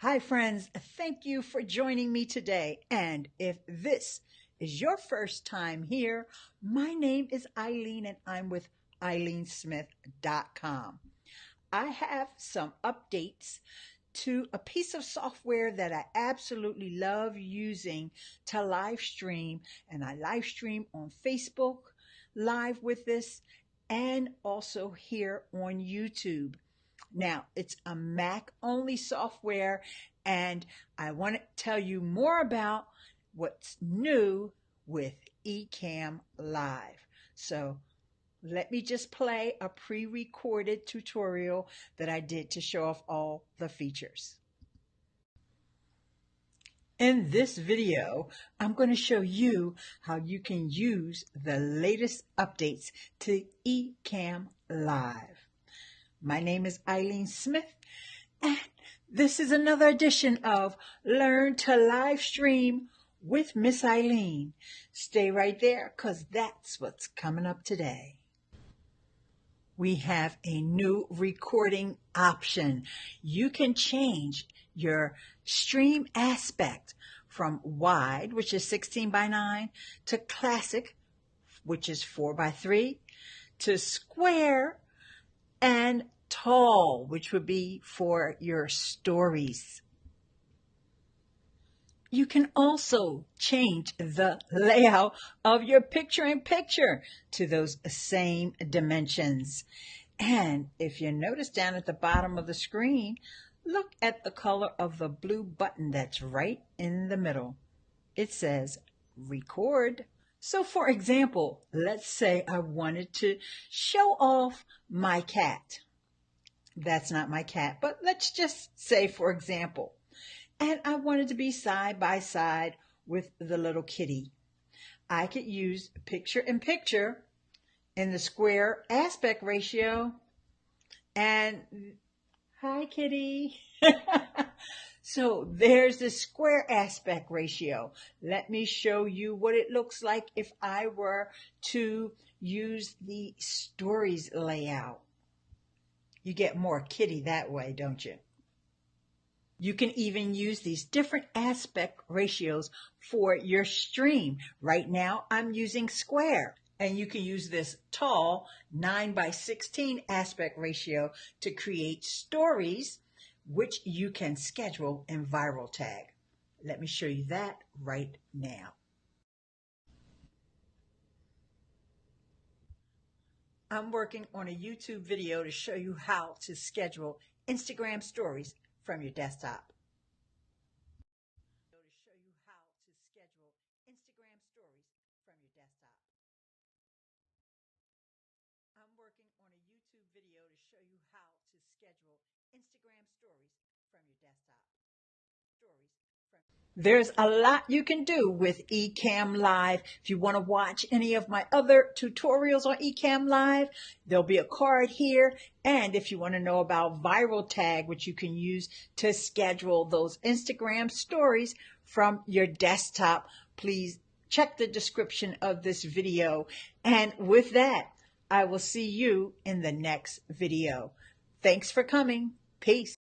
Hi, friends. Thank you for joining me today. And if this is your first time here, my name is Eileen and I'm with EileenSmith.com. I have some updates to a piece of software that I absolutely love using to live stream. And I live stream on Facebook Live with this and also here on YouTube. Now, it's a Mac only software, and I want to tell you more about what's new with EcammLive. So let me just play a pre-recorded tutorial that I did to show off all the features. In this video, I'm going to show you how you can use the latest updates to EcammLive. My name is Eileen Smith, and this is another edition of Learn to Live Stream with Miss Eileen. Stay right there, because that's what's coming up today. We have a new recording option. You can change your stream aspect from wide, which is 16:9, to classic, which is 4:3, to square, and tall, which would be for your stories. You can also change the layout of your picture-in-picture to those same dimensions. And if you notice down at the bottom of the screen, look at the color of the blue button that's right in the middle. It says record. So for example, let's say I wanted to show off my cat. That's not my cat, but let's just say for example, and I wanted to be side by side with the little kitty. I could use picture-in-picture in the square aspect ratio, and hi kitty. So there's the square aspect ratio. Let me show you what it looks like if I were to use the stories layout. You get more kitty that way, don't you? You can even use these different aspect ratios for your stream. Right now, I'm using square. And you can use this tall 9:16 aspect ratio to create stories, which you can schedule in Viral Tag. Let me show you that right now. I'm working on a YouTube video to show you how to schedule Instagram stories from your desktop. I'm working on a YouTube video to show you how to schedule Instagram stories from your desktop. There's a lot you can do with EcammLive. If you want to watch any of my other tutorials on EcammLive, there'll be a card here. And if you want to know about Viral Tag, which you can use to schedule those Instagram stories from your desktop, please check the description of this video. And with that, I will see you in the next video. Thanks for coming. Peace.